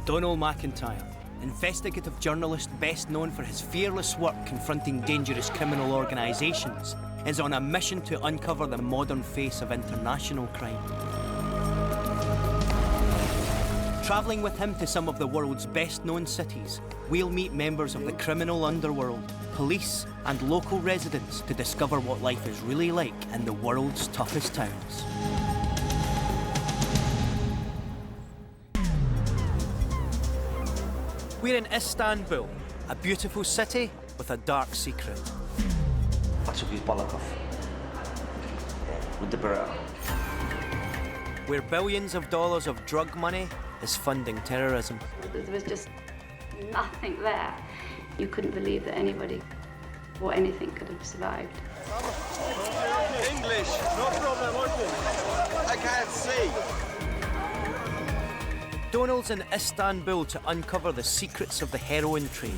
Donald MacIntyre, investigative journalist best known for his fearless work confronting dangerous criminal organisations, is on a mission to uncover the modern face of international crime. Travelling with him to some of the world's best-known cities, we'll meet members of the criminal underworld, police and local residents to discover what life is really like in the world's toughest towns. We're in Istanbul, a beautiful city with a dark secret. Faccio più Balakov with the barrel. Where billions of dollars of drug money is funding terrorism. There was just nothing there. You couldn't believe that anybody or anything could have survived. English, no problem, I can't see. Donald's in Istanbul to uncover the secrets of the heroin trade.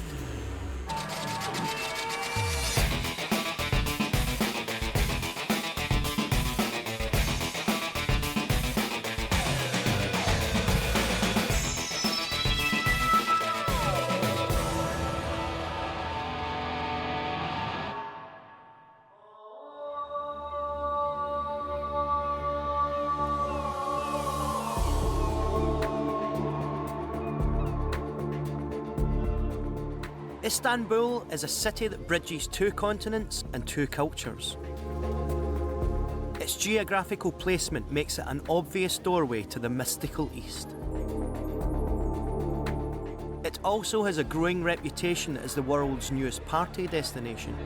Istanbul is a city that bridges two continents and two cultures. Its geographical placement makes it an obvious doorway to the mystical East. It also has a growing reputation as the world's newest party destination.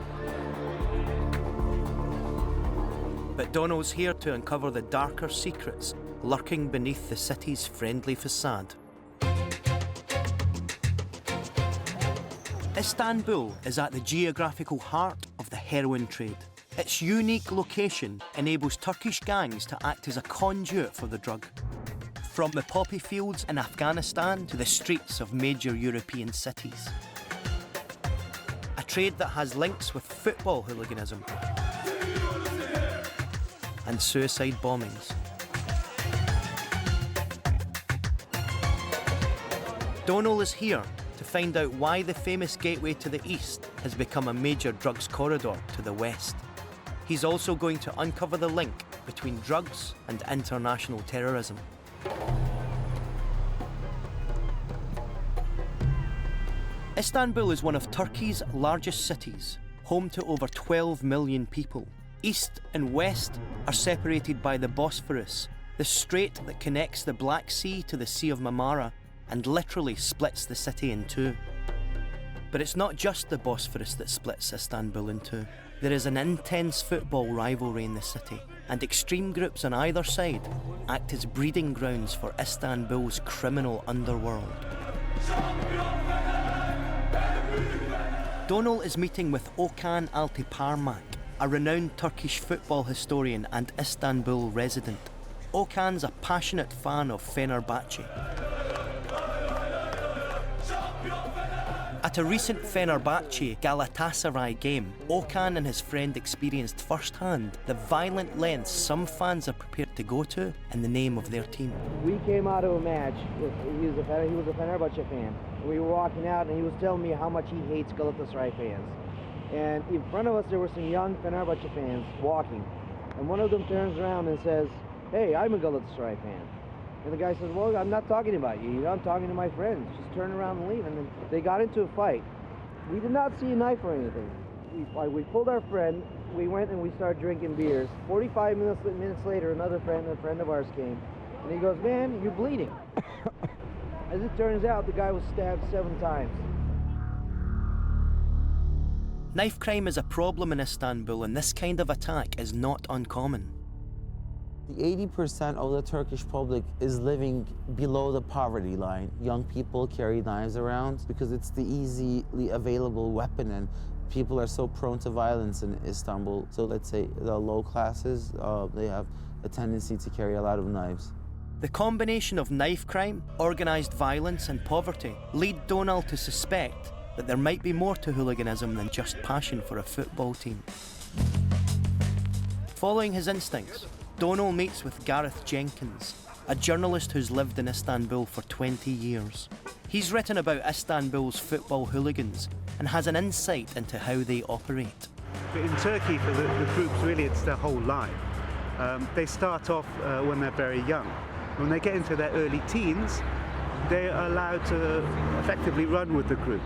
But Donald's here to uncover the darker secrets lurking beneath the city's friendly facade. Istanbul is at the geographical heart of the heroin trade. Its unique location enables Turkish gangs to act as a conduit for the drug. From the poppy fields in Afghanistan to the streets of major European cities. A trade that has links with football hooliganism and suicide bombings. Donald is here to find out why the famous gateway to the east has become a major drugs corridor to the west. He's also going to uncover the link between drugs and international terrorism. Istanbul is one of Turkey's largest cities, home to over 12 million people. East and west are separated by the Bosphorus, the strait that connects the Black Sea to the Sea of Marmara and literally splits the city in two. But it's not just the Bosphorus that splits Istanbul in two. There is an intense football rivalry in the city, and extreme groups on either side act as breeding grounds for Istanbul's criminal underworld. Donald is meeting with Okan Altıparmak, a renowned Turkish football historian and Istanbul resident. Okan's a passionate fan of Fenerbahce. At a recent Fenerbahce-Galatasaray game, Okan and his friend experienced firsthand the violent lengths some fans are prepared to go to in the name of their team. We came out of a match, he was a Fenerbahce fan. We were walking out and he was telling me how much he hates Galatasaray fans. And in front of us there were some young Fenerbahce fans walking. And one of them turns around and says, "Hey, I'm a Galatasaray fan." And the guy says, "Well, I'm not talking about you. I'm talking to my friends. Just turn around and leave." And then they got into a fight. We did not see a knife or anything. We pulled our friend. We went and we started drinking beers. 45 minutes later, a friend of ours came. And he goes, "Man, you're bleeding." As it turns out, the guy was stabbed 7 times. Knife crime is a problem in Istanbul, and this kind of attack is not uncommon. 80% of the Turkish public is living below the poverty line. Young people carry knives around because it's the easily available weapon, and people are so prone to violence in Istanbul. So let's say the low classes, they have a tendency to carry a lot of knives. The combination of knife crime, organised violence and poverty lead Donald to suspect that there might be more to hooliganism than just passion for a football team. Following his instincts, Donald meets with Gareth Jenkins, a journalist who's lived in Istanbul for 20 years. He's written about Istanbul's football hooligans and has an insight into how they operate. In Turkey, for the groups, really it's their whole life. They start off when they're very young. When they get into their early teens, they are allowed to effectively run with the group.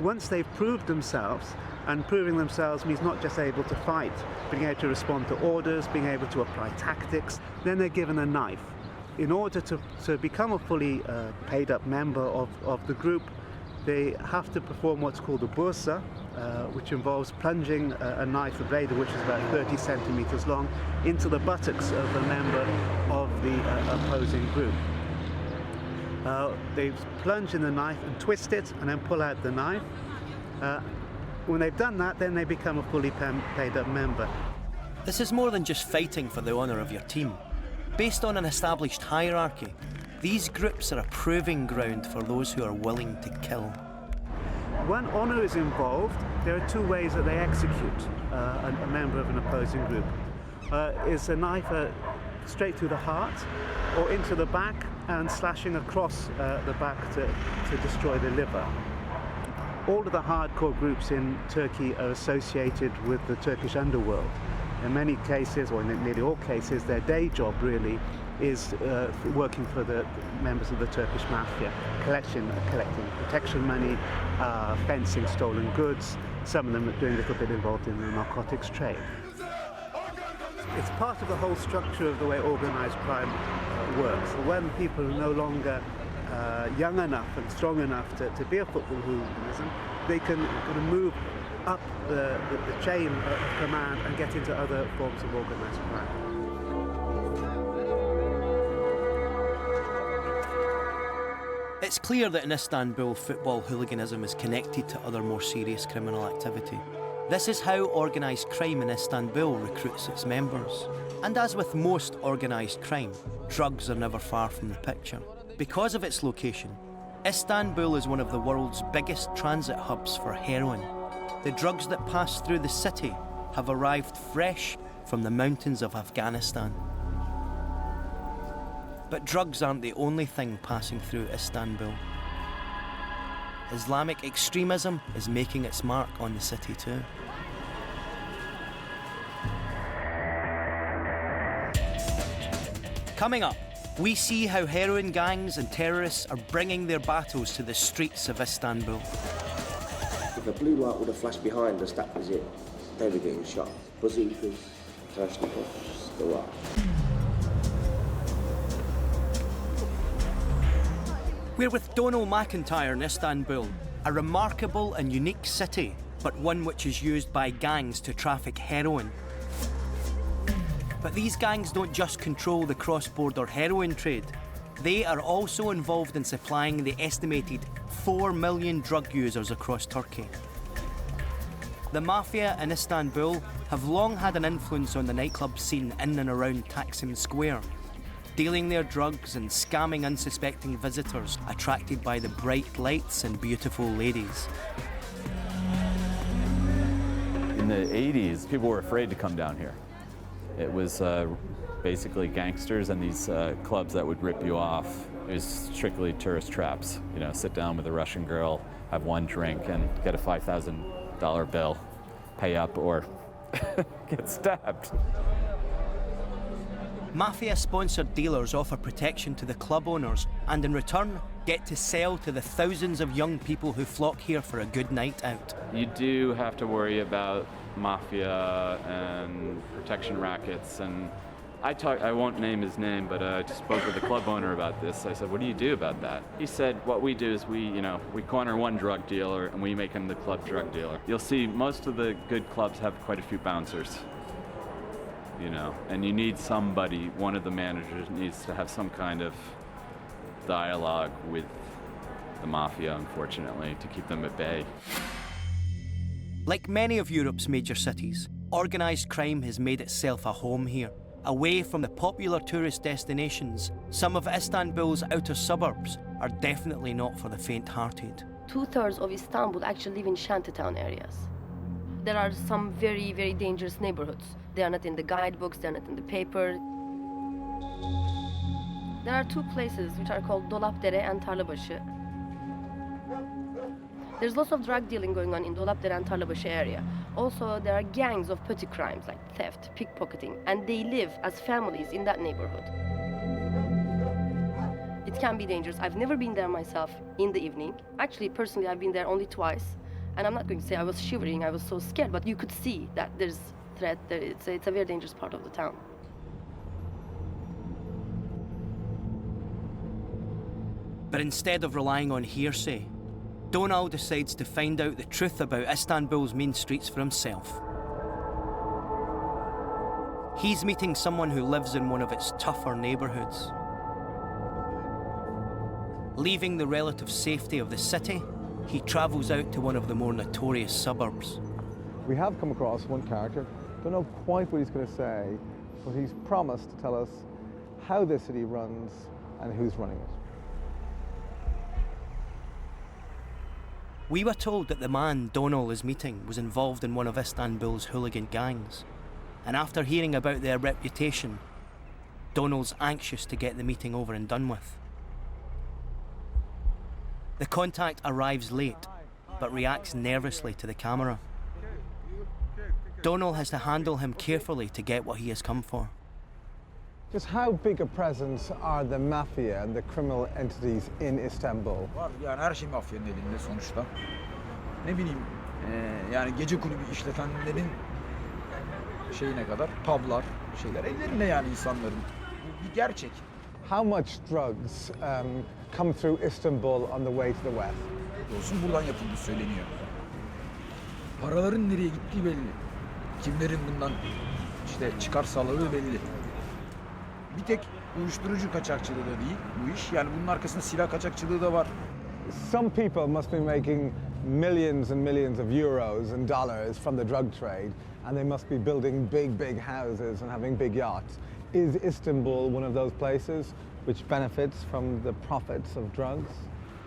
Once they've proved themselves, and proving themselves means not just able to fight, being able to respond to orders, being able to apply tactics, then they're given a knife. In order to become a fully paid-up member of the group, they have to perform what's called a bursa, which involves plunging a knife, the blade of which is about 30 centimeters long, into the buttocks of a member of the opposing group. They plunge in the knife and twist it and then pull out the knife. When they've done that, then they become a fully paid-up member. This is more than just fighting for the honour of your team. Based on an established hierarchy, these groups are a proving ground for those who are willing to kill. When honour is involved, there are two ways that they execute a member of an opposing group. Is a knife straight through the heart or into the back and slashing across the back to destroy the liver. All of the hardcore groups in Turkey are associated with the Turkish underworld. In many cases, or in nearly all cases, their day job really is working for the members of the Turkish mafia, collecting protection money, fencing stolen goods. Some of them are doing a little bit involved in the narcotics trade. It's part of the whole structure of the way organised crime works. When people are no longer young enough and strong enough to be a football hooliganism, they can kind of move up the chain of command and get into other forms of organised crime. It's clear that in Istanbul, football hooliganism is connected to other more serious criminal activity. This is how organised crime in Istanbul recruits its members. And as with most organised crime, drugs are never far from the picture. Because of its location, Istanbul is one of the world's biggest transit hubs for heroin. The drugs that pass through the city have arrived fresh from the mountains of Afghanistan. But drugs aren't the only thing passing through Istanbul. Islamic extremism is making its mark on the city too. Coming up, we see how heroin gangs and terrorists are bringing their battles to the streets of Istanbul. If a blue light would have flashed behind us, that was it. They were getting shot. Bazookas, Kalashnikovs, the lot. We're with Donald MacIntyre in Istanbul, a remarkable and unique city, but one which is used by gangs to traffic heroin. But these gangs don't just control the cross-border heroin trade. They are also involved in supplying the estimated 4 million drug users across Turkey. The mafia in Istanbul have long had an influence on the nightclub scene in and around Taksim Square, dealing their drugs and scamming unsuspecting visitors attracted by the bright lights and beautiful ladies. In the 80s, people were afraid to come down here. It was basically gangsters and these clubs that would rip you off. It was strictly tourist traps. You know, sit down with a Russian girl, have one drink, and get a $5,000 bill, pay up, or get stabbed. Mafia-sponsored dealers offer protection to the club owners and in return get to sell to the thousands of young people who flock here for a good night out. You do have to worry about mafia and protection rackets, and I won't name his name, but I just spoke with the club owner about this. I said, what do you do about that? He said, what we do is we corner one drug dealer and we make him the club drug dealer. You'll see most of the good clubs have quite a few bouncers, you know, and you need somebody, one of the managers needs to have some kind of dialogue with the mafia, unfortunately, to keep them at bay. Like many of Europe's major cities, organised crime has made itself a home here. Away from the popular tourist destinations, some of Istanbul's outer suburbs are definitely not for the faint-hearted. 2/3 of Istanbul actually live in shantytown areas. There are some very, very dangerous neighborhoods. They are not in the guidebooks, they're not in the paper. are two places which are called Dolapdere and Tarlabaşı. There's lots of drug dealing going on in Dolapdere and Tarlabaşı area. Also, there are gangs of petty crimes like theft, pickpocketing, and they live as families in that neighborhood. It can be dangerous. I've never been there myself in the evening. Actually, personally, I've been there only twice. And I'm not going to say I was shivering, I was so scared, but you could see that there's threat. It's a very dangerous part of the town. But instead of relying on hearsay, Donal decides to find out the truth about Istanbul's main streets for himself. He's meeting someone who lives in one of its tougher neighbourhoods. Leaving the relative safety of the city, he travels out to one of the more notorious suburbs. We have come across one character. Don't know quite what he's going to say, but he's promised to tell us how the city runs and who's running it. We were told that the man Donal is meeting was involved in one of Istanbul's hooligan gangs, and after hearing about their reputation, Donal's anxious to get the meeting over and done with. The contact arrives late, but reacts nervously to the camera. Donal has to handle him carefully to get what he has come for. Just how big a presence are the mafia and the criminal entities in Istanbul? Var yani her şey mafyanın elinde sonuçta. Ne bileyim yani gece kulübü işletenlerin şeyine kadar publar şeyler ellerinde yani insanların. Bu bir gerçek. How much drugs come through Istanbul on the way to the west? Olsun buradan yapıldığı söyleniyor. Paraların nereye gittiği belli. Kimlerin bundan işte çıkar sağladığı belli. Bir tek uyuşturucu kaçakçılığı da değil bu iş. Yani bunun arkasında silah kaçakçılığı da var. Some people must be making millions and millions of euros and dollars from the drug trade, and they must be building big houses and having big yachts. Is Istanbul one of those places which benefits from the profits of drugs?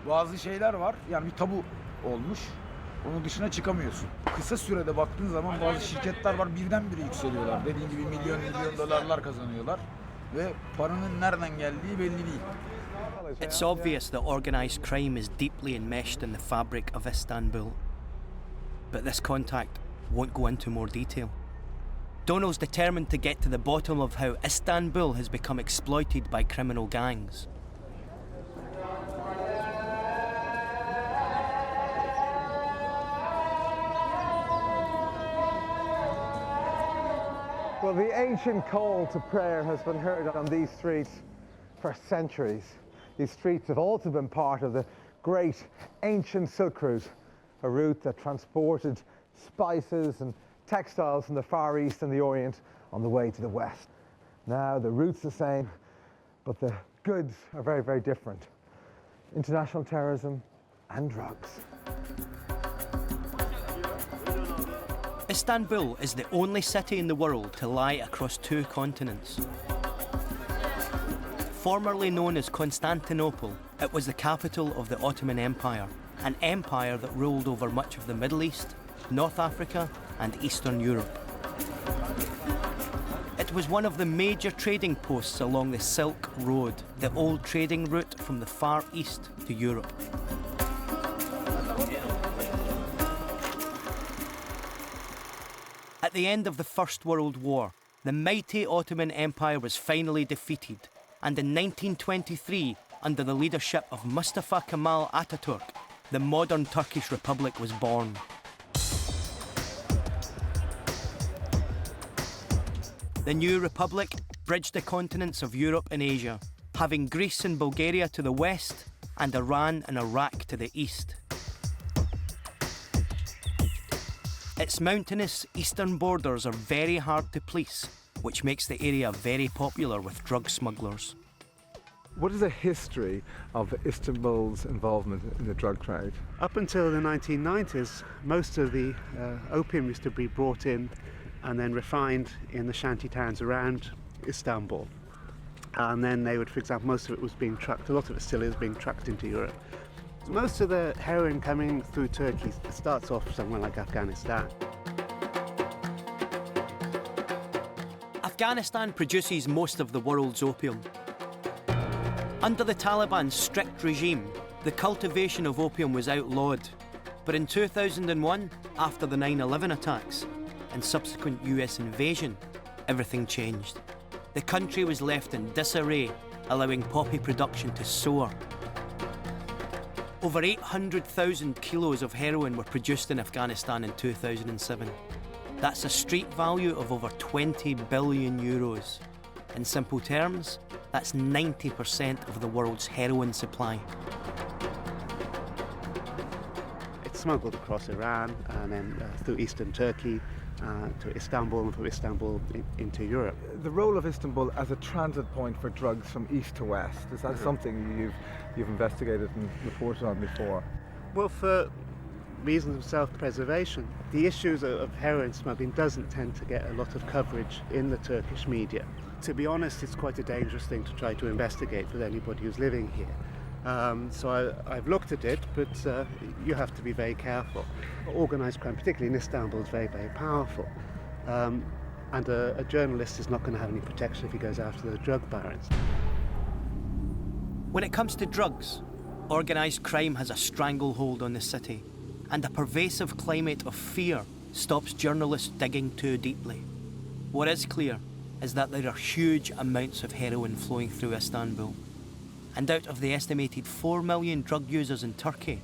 Bazı şeyler var. Yani bir tabu olmuş. Onun dışına çıkamıyorsun. Kısa sürede baktığın zaman bazı şirketler var birdenbire yükseliyorlar. Dediğin gibi milyon dolarlar kazanıyorlar. Ve paranın nereden geldiği belli değil. It's obvious that organised crime is deeply enmeshed in the fabric of Istanbul. But this contact won't go into more detail. Donal's determined to get to the bottom of how Istanbul has become exploited by criminal gangs. Well, the ancient call to prayer has been heard on these streets for centuries. These streets have also been part of the great ancient Silk Route, a route that transported spices and textiles from the Far East and the Orient on the way to the West. Now, the route's the same, but the goods are very different. International terrorism and drugs. Istanbul is the only city in the world to lie across two continents. Formerly known as Constantinople, it was the capital of the Ottoman Empire, an empire that ruled over much of the Middle East, North Africa, and Eastern Europe. It was one of the major trading posts along the Silk Road, the old trading route from the Far East to Europe. At the end of the First World War, the mighty Ottoman Empire was finally defeated, and in 1923, under the leadership of Mustafa Kemal Atatürk, the modern Turkish Republic was born. The new republic bridged the continents of Europe and Asia, having Greece and Bulgaria to the west and Iran and Iraq to the east. Its mountainous eastern borders are very hard to police, which makes the area very popular with drug smugglers. What is the history of Istanbul's involvement in the drug trade? Up until the 1990s, most of the opium used to be brought in and then refined in the shanty towns around Istanbul. And then they would, for example, most of it was being trucked, a lot of it still is being trucked into Europe. Most of the heroin coming through Turkey starts off somewhere like Afghanistan. Afghanistan produces most of the world's opium. Under the Taliban's strict regime, the cultivation of opium was outlawed. But in 2001, after the 9/11 attacks and subsequent US invasion, everything changed. The country was left in disarray, allowing poppy production to soar. Over 800,000 kilos of heroin were produced in Afghanistan in 2007. That's a street value of over 20 billion euros. In simple terms, that's 90% of the world's heroin supply. It's smuggled across Iran and then through eastern Turkey to Istanbul, and from Istanbul into Europe. The role of Istanbul as a transit point for drugs from east to west, is that something you've investigated and reported on before? Well, for reasons of self-preservation, the issues of heroin smuggling doesn't tend to get a lot of coverage in the Turkish media. To be honest, it's quite a dangerous thing to try to investigate with anybody who's living here. So I've looked at it, but you have to be very careful. Organised crime, particularly in Istanbul, is very, very powerful. And a journalist is not going to have any protection if he goes after the drug barons. When it comes to drugs, organised crime has a stranglehold on the city, and a pervasive climate of fear stops journalists digging too deeply. What is clear is that there are huge amounts of heroin flowing through Istanbul. And out of the estimated 4 million drug users in Turkey,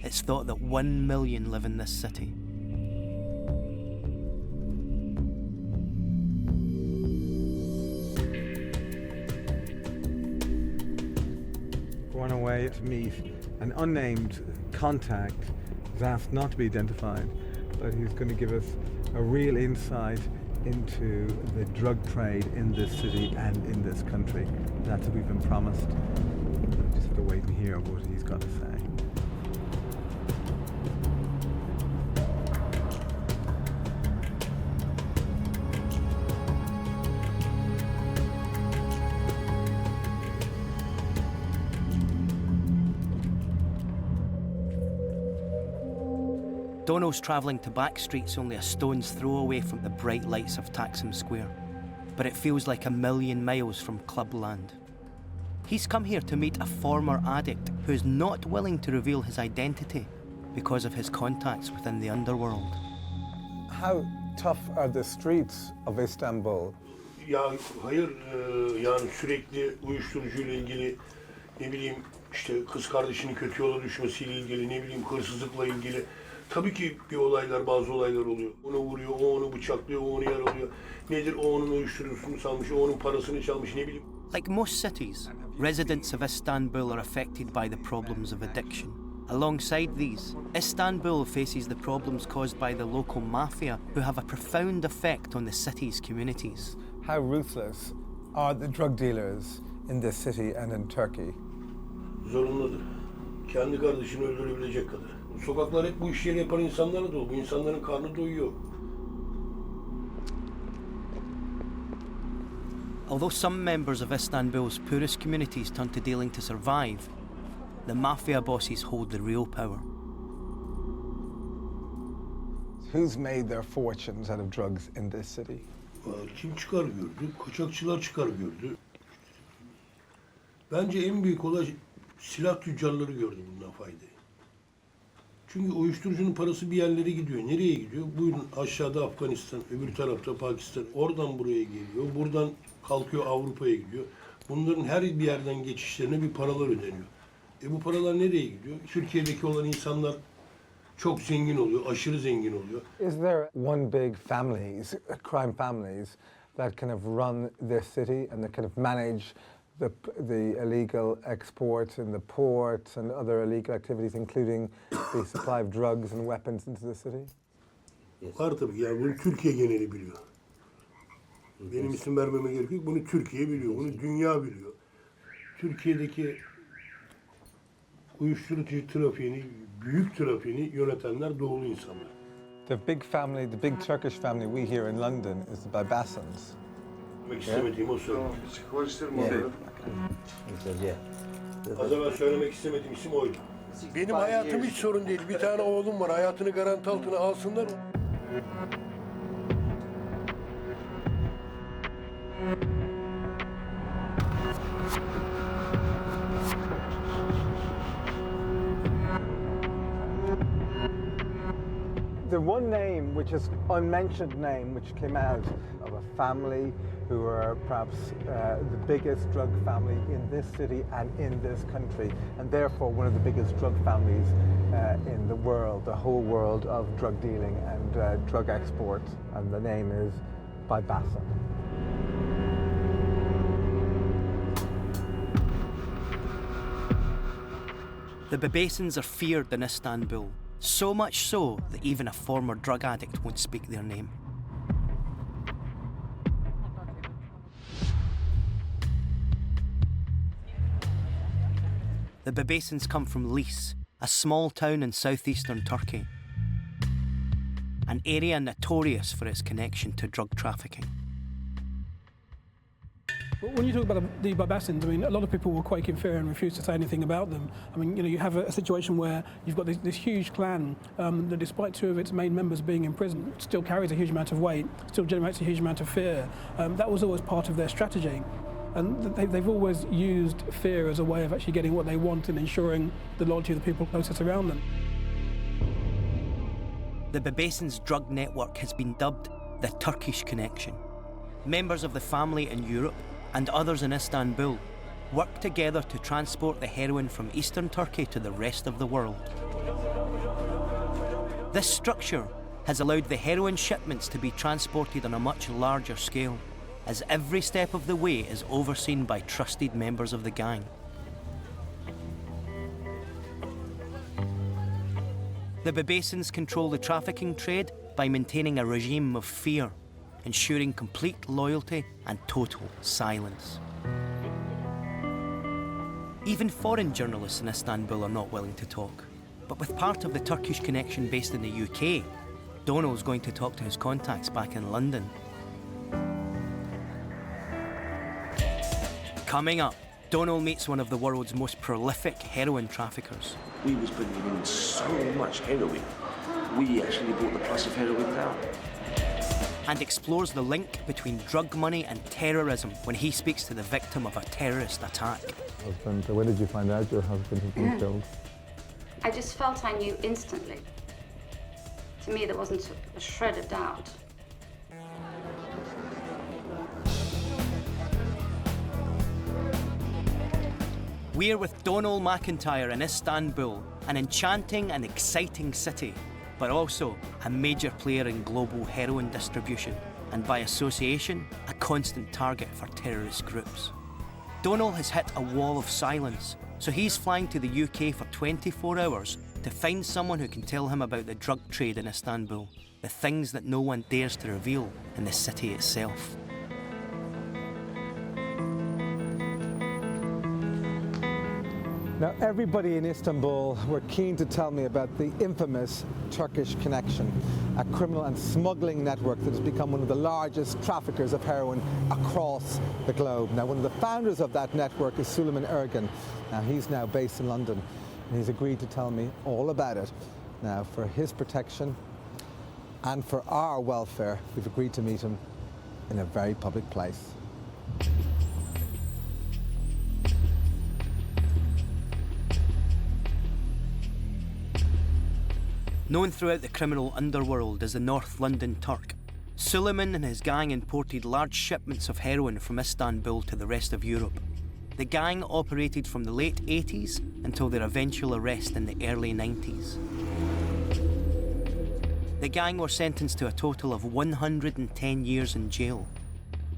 it's thought that 1 million live in this city. We're on our way to meet an unnamed contact who's asked not to be identified, but he's going to give us a real insight into the drug trade in this city and in this country. That's what we've been promised. We just have to wait and hear what he's got to say. Dono's travelling to back streets only a stone's throw away from the bright lights of Taksim Square, but it feels like a million miles from Clubland. He's come here to meet a former addict who's not willing to reveal his identity because of his contacts within the underworld. How tough are the streets of Istanbul? Ya hayır, yani sürekli uyuşturucuyla ilgili, ne bileyim işte kız kardeşinin kötü yola düşmesiyle ilgili, ne bileyim hırsızlıkla ilgili. Tabii ki bazı olaylar oluyor. Onu vuruyor, o onu bıçaklıyor, o onu yaralıyor. Nedir, o onun uyuşturucusunu salmış, o onun parasını çalmış, ne bileyim. Like most cities, residents of Istanbul are affected by the problems of addiction. Alongside these, Istanbul faces the problems caused by the local mafia, who have a profound effect on the city's communities. How ruthless are the drug dealers in this city and in Turkey? Zorunludur. Kendi kardeşini öldürebilecek kadar. Sokaklar hep bu işleri yapan insanlarla dolu. Bu insanların karnı doyuyor. Although some members of Istanbul's poorest communities turn to dealing to survive, the mafia bosses hold the real power. Who's made their fortunes out of drugs in this city? Kim çıkar gördü? Kaçakçılar çıkar gördü. Bence en büyük olay silah tüccarları gördü bundan faydayı. Çünkü uyuşturucunun parası bir yerlere gidiyor. Nereye gidiyor? Buyurun aşağıda Afganistan, öbür tarafta Pakistan. Oradan buraya geliyor. Buradan kalkıyor Avrupa'ya gidiyor. Bunların her bir yerden geçişlerine bir paralar ödeniyor. Bu paralar nereye gidiyor? Türkiye'deki olan insanlar çok zengin oluyor, aşırı zengin oluyor. Is there one big families, crime families, that kind of run this city and that kind of manage the illegal exports in the ports and other illegal activities, including the supply of drugs and weapons into the city? Var tabii, yani bunu Türkiye geneli biliyor. Benim isim vermeme gerek yok. Bunu Türkiye biliyor, bunu dünya biliyor. Türkiye'deki uyuşturucu trafiğini, büyük trafiğini yönetenler doğulu insanlar. The big family, the big Turkish family we hear in London is the Babasans. Demek istemediğim o söylüyor. Az evvel söylemek istemediğim isim oydu. Benim hayatım hiç sorun değil. Bir tane oğlum var. Hayatını garanti altına alsınlar. The one name, which is unmentioned name, which came out of a family who were perhaps the biggest drug family in this city and in this country, and therefore one of the biggest drug families in the world, the whole world of drug dealing and drug export, and the name is Babassin. The Babasins are feared in Istanbul, so much so that even a former drug addict won't speak their name. The Babasins come from Lis, a small town in southeastern Turkey, an area notorious for its connection to drug trafficking. When you talk about the Babasins, I mean, a lot of people will quake in fear and refuse to say anything about them. I mean, you know, you have a situation where you've got this huge clan that, despite two of its main members being in prison, still carries a huge amount of weight, still generates a huge amount of fear. That was always part of their strategy. And they've always used fear as a way of actually getting what they want and ensuring the loyalty of the people closest around them. The Babasins' drug network has been dubbed the Turkish Connection. Members of the family in Europe and others in Istanbul work together to transport the heroin from eastern Turkey to the rest of the world. This structure has allowed the heroin shipments to be transported on a much larger scale, as every step of the way is overseen by trusted members of the gang. The Babasins control the trafficking trade by maintaining a regime of fear, ensuring complete loyalty and total silence. Even foreign journalists in Istanbul are not willing to talk. But with part of the Turkish Connection based in the UK, Donal's going to talk to his contacts back in London. Coming up, Donal meets one of the world's most prolific heroin traffickers. We was bringing in so much heroin, we actually brought the price of heroin down. And explores the link between drug money and terrorism when he speaks to the victim of a terrorist attack. Husband, when did you find out your husband had been killed? I just felt I knew instantly. To me, there wasn't a shred of doubt. We're with Donal MacIntyre in Istanbul, an enchanting and exciting city, but also a major player in global heroin distribution, and by association, a constant target for terrorist groups. Donal has hit a wall of silence, so he's flying to the UK for 24 hours to find someone who can tell him about the drug trade in Istanbul, the things that no one dares to reveal in the city itself. Now, everybody in Istanbul were keen to tell me about the infamous Turkish Connection, a criminal and smuggling network that has become one of the largest traffickers of heroin across the globe. Now, one of the founders of that network is Suleiman Ergin. Now, he's now based in London, and he's agreed to tell me all about it. Now, for his protection and for our welfare, we've agreed to meet him in a very public place. Known throughout the criminal underworld as the North London Turk, Suleiman and his gang imported large shipments of heroin from Istanbul to the rest of Europe. The gang operated from the late 80s until their eventual arrest in the early 90s. The gang were sentenced to a total of 110 years in jail.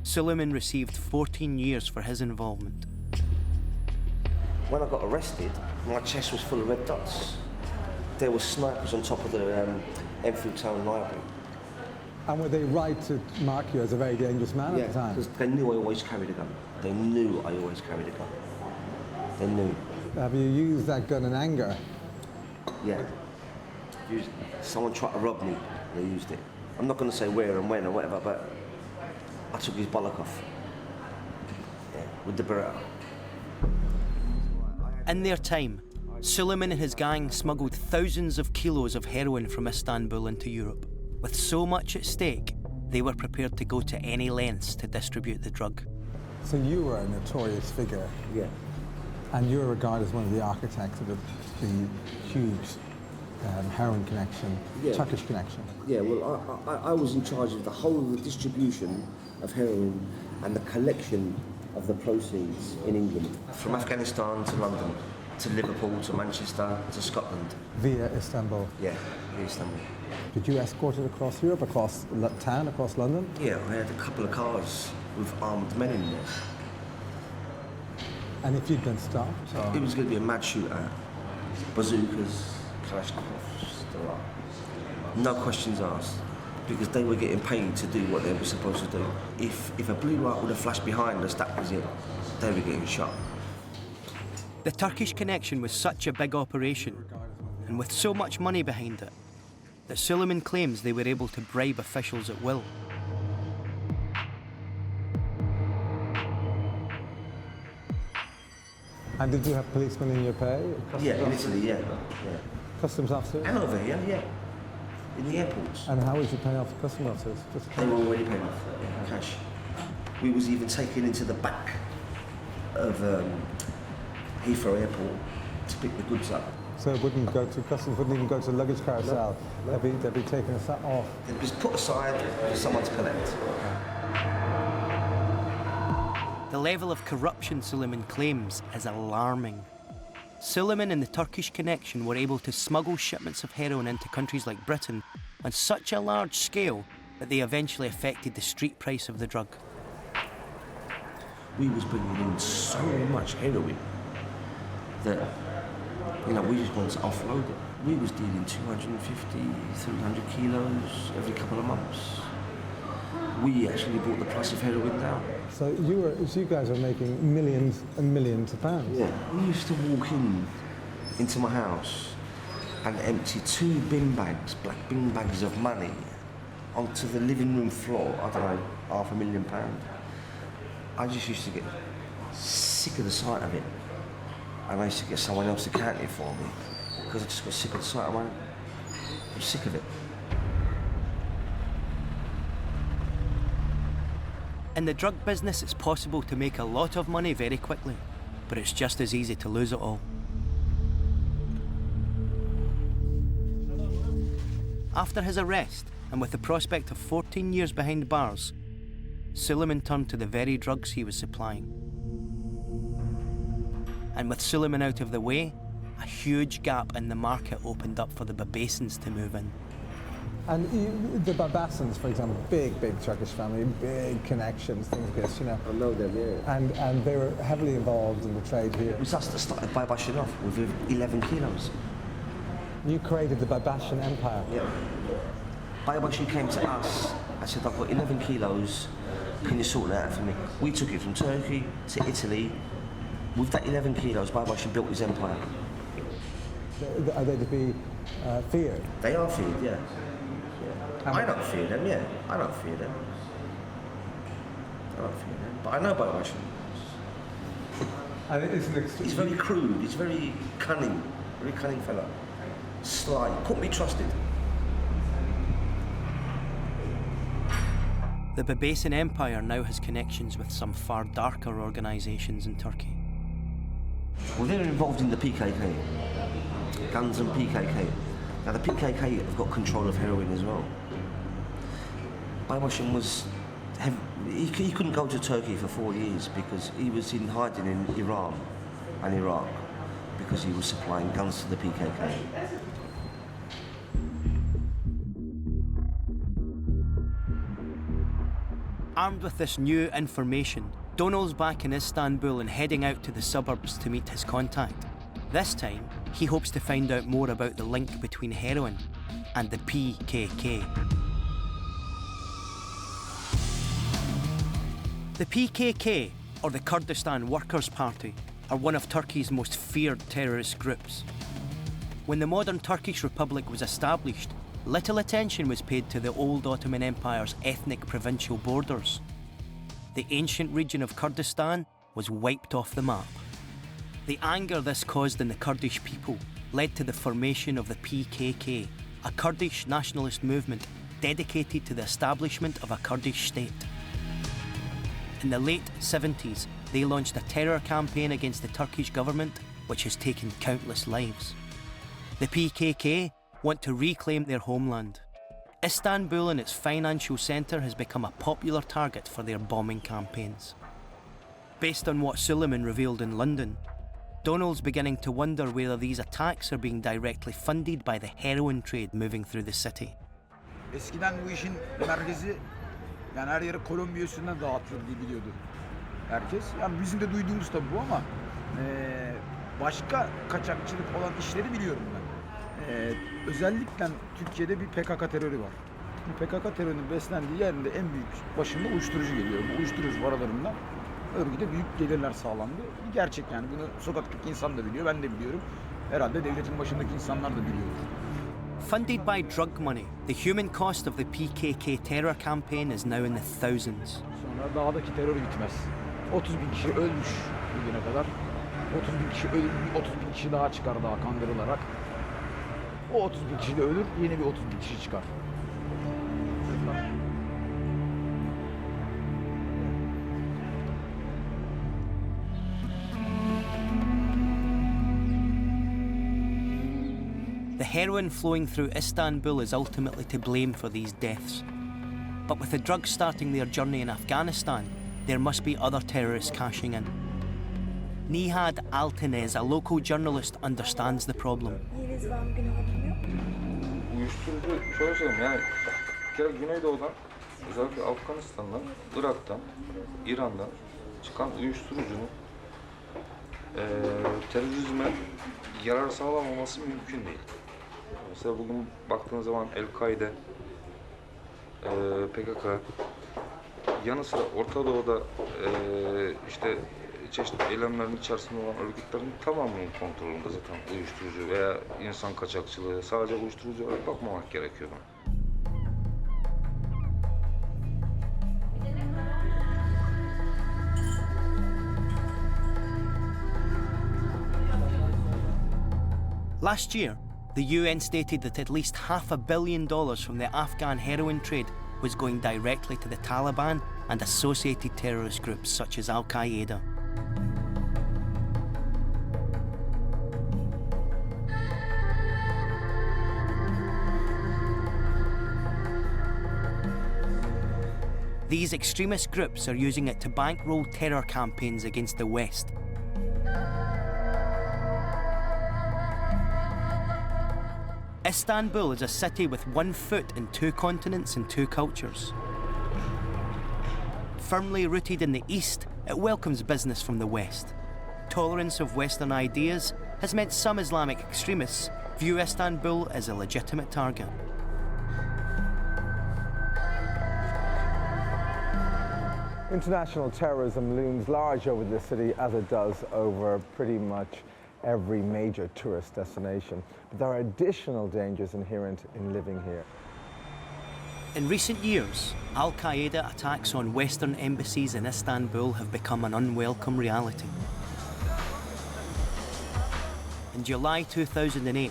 Suleiman received 14 years for his involvement. When I got arrested, my chest was full of red dots. There were snipers on top of the Enfield Town Library. And were they right to mark you as a very dangerous man at the time? Because they knew I always carried a gun. They knew I always carried a gun. They knew. Have you used that gun in anger? Yeah. Someone tried to rob me, they used it. I'm not going to say where and when or whatever, but I took his bollock off. Yeah, with the Beretta. In their time, Suleiman and his gang smuggled thousands of kilos of heroin from Istanbul into Europe. With so much at stake, they were prepared to go to any lengths to distribute the drug. So you were a notorious figure. Yeah. And you're regarded as one of the architects of the huge heroin connection, Turkish connection. Yeah, well, I was in charge of the whole of the distribution of heroin and the collection of the proceeds in England. From Afghanistan to London, to Liverpool, to Manchester, to Scotland. Via Istanbul? Yeah, via Istanbul. Did you escort it across Europe, across town, across London? Yeah, I had a couple of cars with armed men in there. And if you'd been stopped? Or? It was going to be a mad shootout. Bazookas, Kalashnikovs, the lot. No questions asked, because they were getting paid to do what they were supposed to do. If a blue light would have flashed behind us, that was it. They were getting shot. The Turkish connection was such a big operation, and with so much money behind it, that Suleiman claims they were able to bribe officials at will. And did you have policemen in your pay? Yeah, in Italy, yeah. Customs officers? And over here, yeah. In the airports. And how was you paying off the customs officers? Just they were already paying off, cash. We was even taken into the back of Heathrow Airport to pick the goods up. So it wouldn't go to customs, wouldn't even go to luggage carousel? No. They'd be taken off? They'd be put aside for someone to collect. The level of corruption Suleiman claims is alarming. Suleiman and the Turkish connection were able to smuggle shipments of heroin into countries like Britain on such a large scale that they eventually affected the street price of the drug. We was bringing in so much heroin that, we just wanted to offload it. We was dealing 250, 300 kilos every couple of months. We actually brought the price of heroin down. So you guys are making millions and millions of pounds? Yeah. We used to walk into my house and empty 2 bin bags, black bin bags of money, onto the living room floor, I don't know, £500,000. I just used to get sick of the sight of it. And I used to get someone else to count it for me, because I just got sick of the sight of money. I'm sick of it. In the drug business, it's possible to make a lot of money very quickly, but it's just as easy to lose it all. After his arrest, and with the prospect of 14 years behind bars, Suleiman turned to the very drugs he was supplying. And with Suleiman out of the way, a huge gap in the market opened up for the Babasins to move in. And the Babasins, for example, big Turkish family, big connections, things like this, I know them, yeah. And they were heavily involved in the trade here. It was us that started Baybashin off with 11 kilos. You created the Babashin Empire? Yeah. Baybashin came to us and said, I've got 11 kilos, can you sort that out for me? We took it from Turkey to Italy. With that 11 kilos, Baybashin built his empire. Are they to be feared? They are feared, yeah. I don't fear them, yeah. I don't fear them. But I know Baybashin. And he's very crude, he's very cunning fella. Sly, couldn't be trusted. The Babasin Empire now has connections with some far darker organisations in Turkey. Well, they're involved in the PKK. Guns and PKK. Now, the PKK have got control of heroin as well. Baybashin he couldn't go to Turkey for 4 years because he was in hiding in Iran and Iraq because he was supplying guns to the PKK. Armed with this new information, Donald's back in Istanbul and heading out to the suburbs to meet his contact. This time, he hopes to find out more about the link between heroin and the PKK. The PKK, or the Kurdistan Workers' Party, are one of Turkey's most feared terrorist groups. When the modern Turkish Republic was established, little attention was paid to the old Ottoman Empire's ethnic provincial borders. The ancient region of Kurdistan was wiped off the map. The anger this caused in the Kurdish people led to the formation of the PKK, a Kurdish nationalist movement dedicated to the establishment of a Kurdish state. In the late 70s, they launched a terror campaign against the Turkish government, which has taken countless lives. The PKK want to reclaim their homeland. Istanbul and its financial centre has become a popular target for their bombing campaigns. Based on what Suleiman revealed in London, Donald's beginning to wonder whether these attacks are being directly funded by the heroin trade moving through the city. Eskiden bu işin merkezi yani her yere Kolombiya üstünden dağıtılır diye biliyordu herkes. Yani bizim de duyduğumuz tabii bu ama başka kaçakçılık olan işleri biliyorum ben. Özellikle Türkiye'de bir PKK terörü var. Bu PKK terörünün beslendiği yerinde en büyük başında uyuşturucu geliyor. Bu uyuşturucu paralarından örgüte büyük gelirler sağlandı. Bir gerçek yani bunu sokaktaki insan da biliyor, ben de biliyorum. Herhalde devletin başındaki insanlar da biliyor. Funded by drug money, the human cost of the PKK terror campaign is now in the thousands. Sonra dağdaki terör bitmez. 30 bin kişi ölmüş bugüne kadar. 30 bin kişi ölür, 30 bin kişi daha çıkar daha kandırılarak. O 30 bin kişi de ölür, yeni bir 30 bin kişi çıkar. The heroin flowing through Istanbul is ultimately to blame for these deaths. But with the drugs starting their journey in Afghanistan, there must be other terrorists cashing in. Nihad Altinez, a local journalist, understands the problem. Uyuşturucu şöyle söyleyeyim yani bir kere Güneydoğu'dan özellikle Afganistan'dan, Irak'tan, İran'dan çıkan uyuşturucunun terörizme yarar sağlamaması mümkün değil. Mesela bugün baktığın zaman El-Kaide, PKK, yanı sıra Orta Doğu'da işte çeşitli eylemlerin içerisinde olan örgütlerin tamamının kontrolünde zaten uyuşturucu veya insan kaçakçılığı, sadece uyuşturucu olarak bakmamak gerekiyor. Last year, the UN stated that at least $500 million from the Afghan heroin trade was going directly to the Taliban and associated terrorist groups such as Al-Qaeda. These extremist groups are using it to bankroll terror campaigns against the West. Istanbul is a city with one foot in two continents and two cultures. Firmly rooted in the East, it welcomes business from the West. Tolerance of Western ideas has meant some Islamic extremists view Istanbul as a legitimate target. International terrorism looms large over the city as it does over pretty much every major tourist destination. But there are additional dangers inherent in living here. In recent years, Al-Qaeda attacks on Western embassies in Istanbul have become an unwelcome reality. In July 2008,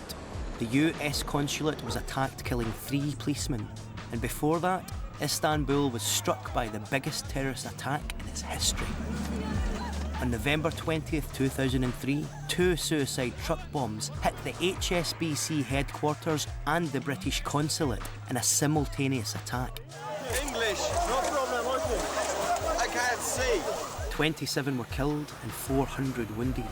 the US consulate was attacked, killing 3 policemen. And before that, Istanbul was struck by the biggest terrorist attack in its history. On November 20th, 2003, 2 suicide truck bombs hit the HSBC headquarters and the British consulate in a simultaneous attack. English, no problem, okay. I can't see. 27 were killed and 400 wounded.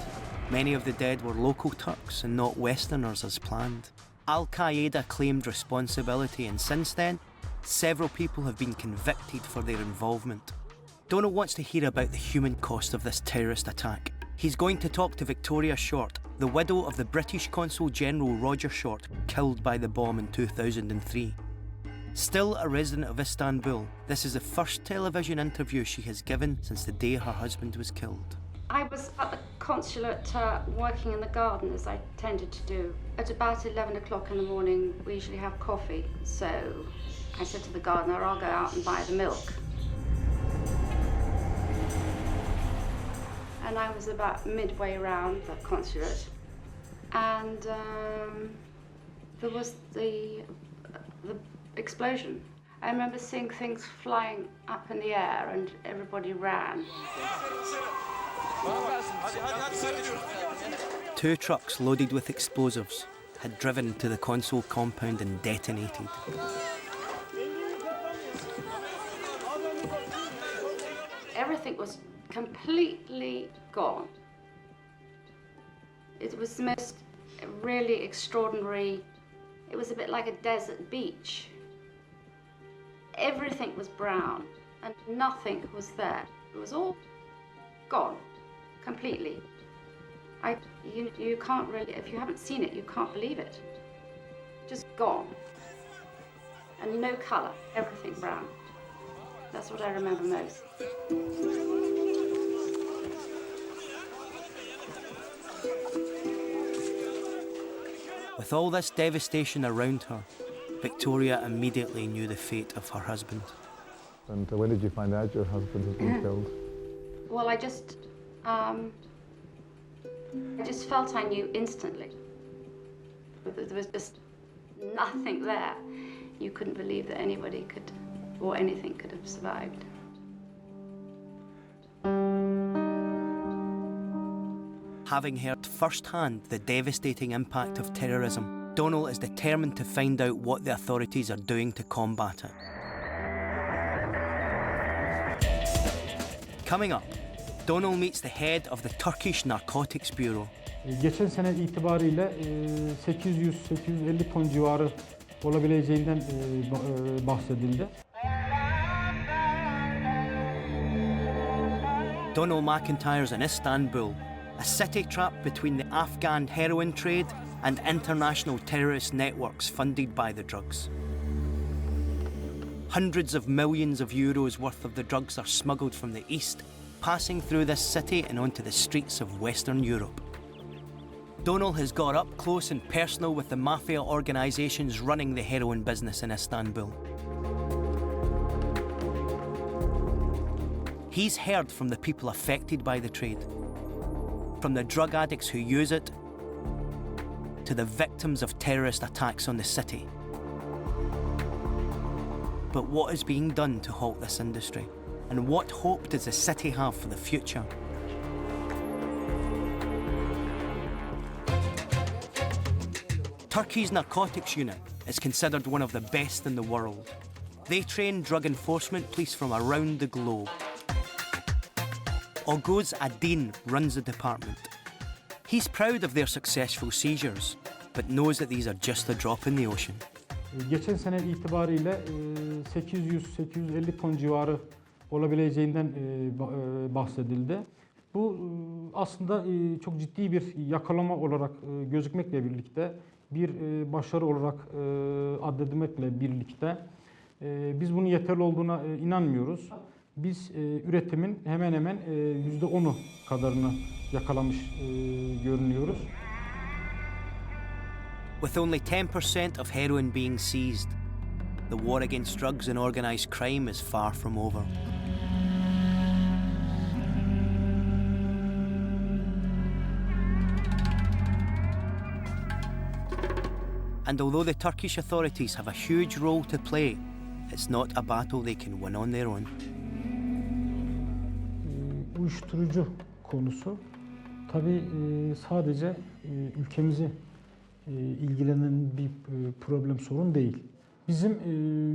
Many of the dead were local Turks and not Westerners as planned. Al-Qaeda claimed responsibility, and since then, several people have been convicted for their involvement. Donald wants to hear about the human cost of this terrorist attack. He's going to talk to Victoria Short, the widow of the British Consul General Roger Short, killed by the bomb in 2003. Still a resident of Istanbul, this is the first television interview she has given since the day her husband was killed. I was at the consulate working in the garden, as I tended to do. At about 11 o'clock in the morning, we usually have coffee. So I said to the gardener, I'll go out and buy the milk. And I was about midway around the consulate, and there was the explosion. I remember seeing things flying up in the air, and everybody ran. 2 trucks loaded with explosives, had driven to the console compound and detonated. Everything was completely gone. It was the most really extraordinary, it was a bit like a desert beach. Everything was brown and nothing was there. It was all gone, completely. You can't really, if you haven't seen it, you can't believe it. Just gone. And no colour, everything brown. That's what I remember most. With all this devastation around her, Victoria immediately knew the fate of her husband. And when did you find out your husband had been killed? Well, I just felt I knew instantly. There was just nothing there. You couldn't believe that anybody could, or anything could have survived. Having heard firsthand the devastating impact of terrorism, Donal is determined to find out what the authorities are doing to combat it. Coming up, Donal meets the head of the Turkish Narcotics Bureau. Geçen sene itibariyle 800-850 ton civarı olabileceğinden bahsedildi. Donal MacIntyre's in Istanbul, a city trapped between the Afghan heroin trade and international terrorist networks funded by the drugs. Hundreds of millions of euros worth of the drugs are smuggled from the east, passing through this city and onto the streets of Western Europe. Donal has got up close and personal with the mafia organisations running the heroin business in Istanbul. He's heard from the people affected by the trade, from the drug addicts who use it, to the victims of terrorist attacks on the city. But what is being done to halt this industry? And what hope does the city have for the future? Turkey's narcotics unit is considered one of the best in the world. They train drug enforcement police from around the globe. Oguz Adin runs the department. He's proud of their successful seizures, but knows that these are just a drop in the ocean. Geçen sene itibariyle 800-850 ton civarı olabileceğinden bahsedildi. Bu aslında çok ciddi bir yakalama olarak gözükmekle birlikte, bir başarı olarak addedilmekle birlikte biz bunun yeterli olduğuna inanmıyoruz. Biz üretimin hemen hemen %10'u kadarını yakalamış görünüyoruz. With only 10% of heroin being seized, the war against drugs and organised crime is far from over. And although the Turkish authorities have a huge role to play, it's not a battle they can win on their own. Uyuşturucu konusu tabii sadece ülkemizi ilgilenen bir problem, sorun değil. Bizim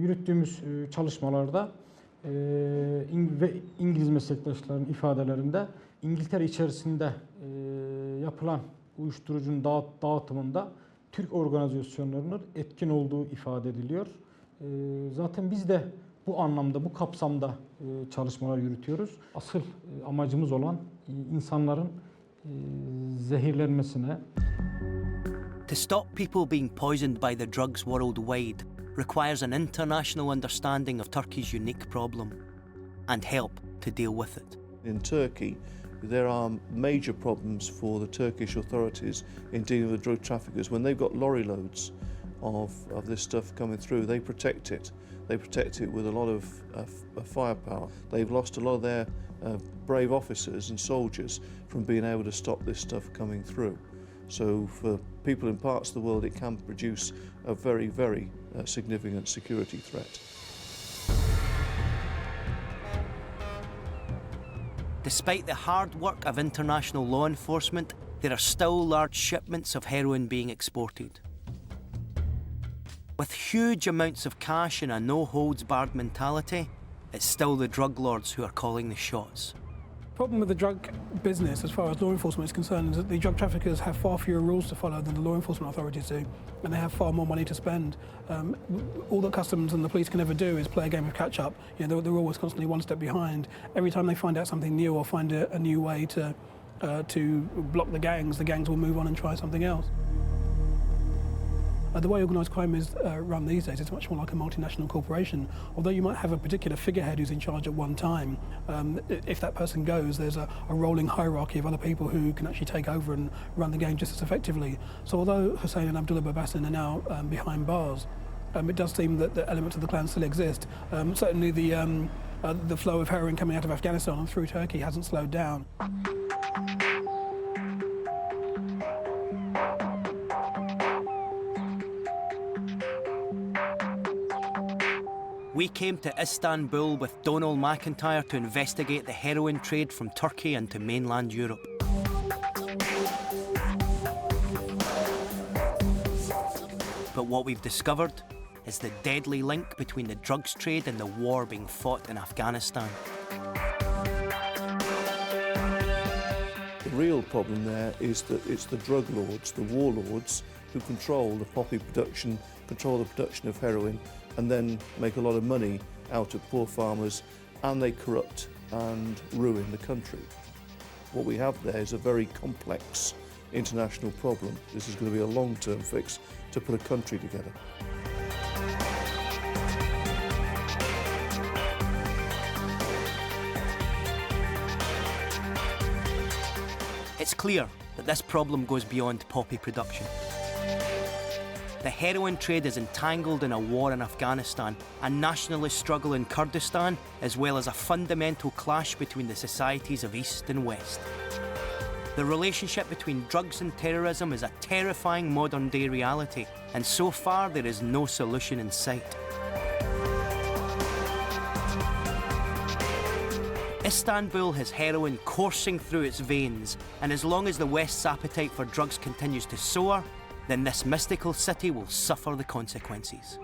yürüttüğümüz çalışmalarda ve İngiliz meslektaşların ifadelerinde İngiltere içerisinde yapılan uyuşturucunun dağıtımında Türk organizasyonlarının etkin olduğu ifade ediliyor. Zaten biz de bu anlamda, bu kapsamda çalışmalar yürütüyoruz. Asıl amacımız olan insanların zehirlenmesine. To stop people being poisoned by the drugs worldwide requires an international understanding of Turkey's unique problem and help to deal with it. In Turkey, there are major problems for the Turkish authorities in dealing with drug traffickers. When they've got lorry loads of this stuff coming through, they protect it. They protect it with a lot of firepower. They've lost a lot of their brave officers and soldiers from being able to stop this stuff coming through. So for people in parts of the world, it can produce a very, very significant security threat. Despite the hard work of international law enforcement, there are still large shipments of heroin being exported. With huge amounts of cash and a no-holds-barred mentality, it's still the drug lords who are calling the shots. The problem with the drug business, as far as law enforcement is concerned, is that the drug traffickers have far fewer rules to follow than the law enforcement authorities do, and they have far more money to spend. All that customs and the police can ever do is play a game of catch-up. You know, they're always constantly one step behind. Every time they find out something new or find a new way to block the gangs will move on and try something else. The way organised crime is run these days, it's much more like a multinational corporation. Although you might have a particular figurehead who's in charge at one time, if that person goes, there's a rolling hierarchy of other people who can actually take over and run the game just as effectively. So although Hussein and Abdullah Babassin are now behind bars, it does seem that the elements of the clan still exist. Certainly the flow of heroin coming out of Afghanistan and through Turkey hasn't slowed down. We came to Istanbul with Donald MacIntyre to investigate the heroin trade from Turkey into mainland Europe. But what we've discovered is the deadly link between the drugs trade and the war being fought in Afghanistan. The real problem there is that it's the drug lords, the warlords, who control the poppy production, control the production of heroin, and then make a lot of money out of poor farmers, and they corrupt and ruin the country. What we have there is a very complex international problem. This is going to be a long-term fix to put a country together. It's clear that this problem goes beyond poppy production. The heroin trade is entangled in a war in Afghanistan, a nationalist struggle in Kurdistan, as well as a fundamental clash between the societies of East and West. The relationship between drugs and terrorism is a terrifying modern-day reality, and so far there is no solution in sight. Istanbul has heroin coursing through its veins, and as long as the West's appetite for drugs continues to soar, then this mystical city will suffer the consequences.